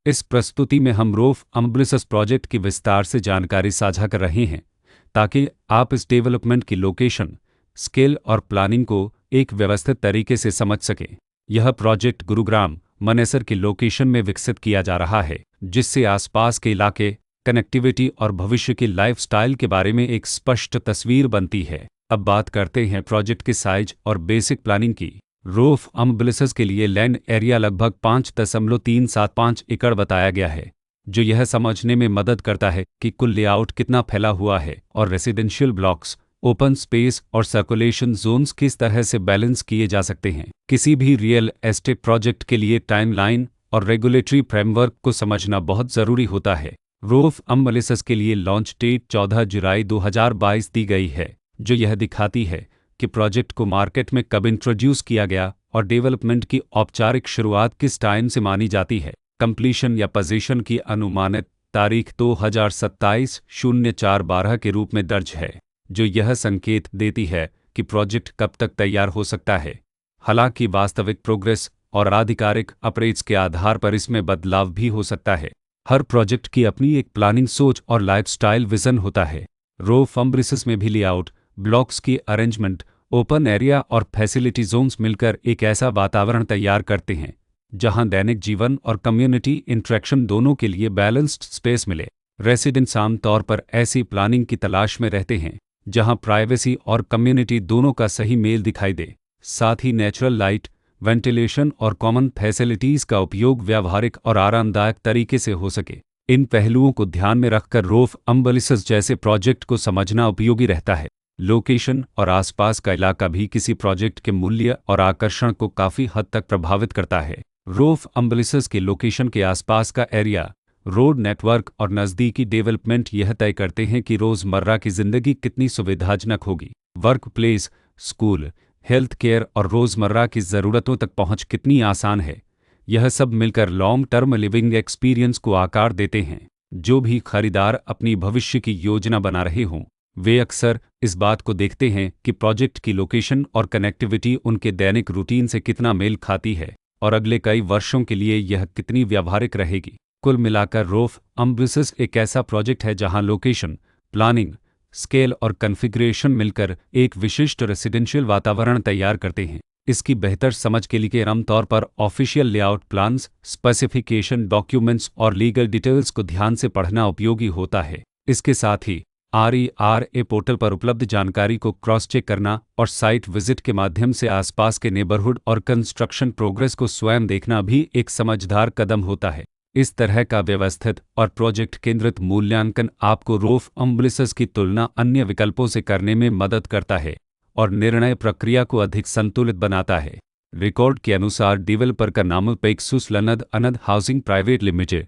इस प्रस्तुति में हम रोफ अम्ब्लिसस प्रोजेक्ट की विस्तार से जानकारी साझा कर रहे हैं ताकि आप इस डेवलपमेंट की लोकेशन, स्केल और प्लानिंग को एक व्यवस्थित तरीके से समझ सकें। यह प्रोजेक्ट गुरुग्राम, मनेसर की लोकेशन में विकसित किया जा रहा है, जिससे आसपास के इलाके, कनेक्टिविटी और भविष्य की लाइफस्टाइल के बारे में एक स्पष्ट तस्वीर बनती है। अब बात करते हैं प्रोजेक्ट के साइज और बेसिक प्लानिंग की। रोफ अम्ब्लिसस के लिए लैंड एरिया लगभग 5.375 एकड़ बताया गया है, जो यह समझने में मदद करता है कि कुल लेआउट कितना फैला हुआ है और रेसिडेंशियल ब्लॉक्स, ओपन स्पेस और सर्कुलेशन जोन्स किस तरह से बैलेंस किए जा सकते हैं। किसी भी रियल एस्टेट प्रोजेक्ट के लिए टाइमलाइन और रेगुलेटरी फ्रेमवर्क को समझना बहुत ज़रूरी होता है। रोफ अम्ब्लिसस के लिए लॉन्च डेट 14 जुलाई 2022 दी गई है, जो यह दिखाती है कि प्रोजेक्ट को मार्केट में कब इंट्रोड्यूस किया गया और डेवलपमेंट की औपचारिक शुरुआत किस टाइम से मानी जाती है। कंप्लीशन या पोजीशन की अनुमानित तारीख 2027-04-12 के रूप में दर्ज है, जो यह संकेत देती है कि प्रोजेक्ट कब तक तैयार हो सकता है। हालांकि वास्तविक प्रोग्रेस और आधिकारिक अपडेट्स के आधार पर इसमें बदलाव भी हो सकता है। हर प्रोजेक्ट की अपनी एक प्लानिंग सोच और लाइफस्टाइल विजन होता है। रोफ अम्ब्लिसस में भी लेआउट, ब्लॉक्स की अरेंजमेंट, ओपन एरिया और फैसिलिटी जोन्स मिलकर एक ऐसा वातावरण तैयार करते हैं जहां दैनिक जीवन और कम्युनिटी इंटरेक्शन दोनों के लिए बैलेंस्ड स्पेस मिले। रेसिडेंट्स आमतौर पर ऐसी प्लानिंग की तलाश में रहते हैं जहां प्राइवेसी और कम्युनिटी दोनों का सही मेल दिखाई दे। साथ ही नेचुरल लाइट, वेंटिलेशन और कॉमन फैसिलिटीज़ का उपयोग व्यावहारिक और आरामदायक तरीके से हो सके। इन पहलुओं को ध्यान में रखकर रोफ अम्ब्लिसस जैसे प्रोजेक्ट को समझना उपयोगी रहता है। लोकेशन और आसपास का इलाका भी किसी प्रोजेक्ट के मूल्य और आकर्षण को काफ़ी हद तक प्रभावित करता है। रोफ अम्ब्लिसस के लोकेशन के आसपास का एरिया, रोड नेटवर्क और नज़दीकी डेवलपमेंट यह तय करते हैं कि रोज़मर्रा की ज़िंदगी कितनी सुविधाजनक होगी। Work place, school, health care और रोज़मर्रा की ज़रूरतों तक पहुंच कितनी आसान है। यह सब मिलकर लॉन्ग टर्म लिविंग एक्सपीरियंस को आकार देते हैं। जो भी खरीदार अपनी भविष्य की योजना बना रहे हों, वे अक्सर इस बात को देखते हैं कि प्रोजेक्ट की लोकेशन और कनेक्टिविटी उनके दैनिक रूटीन से कितना मेल खाती है और अगले कई वर्षों के लिए यह कितनी व्यावहारिक रहेगी। कुल मिलाकर रोफ अम्ब्लिसस एक ऐसा प्रोजेक्ट है जहां लोकेशन, प्लानिंग, स्केल और कॉन्फ़िगरेशन मिलकर एक विशिष्ट रेसिडेंशियल वातावरण तैयार करते हैं। इसकी बेहतर समझ के लिए आमतौर पर official layout plans, specification documents और लीगल डिटेल्स को ध्यान से पढ़ना उपयोगी होता है। इसके साथ ही RERA पोर्टल पर उपलब्ध जानकारी को क्रॉस चेक करना और साइट विजिट के माध्यम से आसपास के नेबरहुड और कंस्ट्रक्शन प्रोग्रेस को स्वयं देखना भी एक समझदार कदम होता है। इस तरह का व्यवस्थित और प्रोजेक्ट केंद्रित मूल्यांकन आपको रोफ अम्ब्लिसस की तुलना अन्य विकल्पों से करने में मदद करता है और निर्णय प्रक्रिया को अधिक संतुलित बनाता है। रिकॉर्ड के अनुसार डेवलपर का नाम पेक्सुस लनद अनद हाउसिंग प्राइवेट लिमिटेड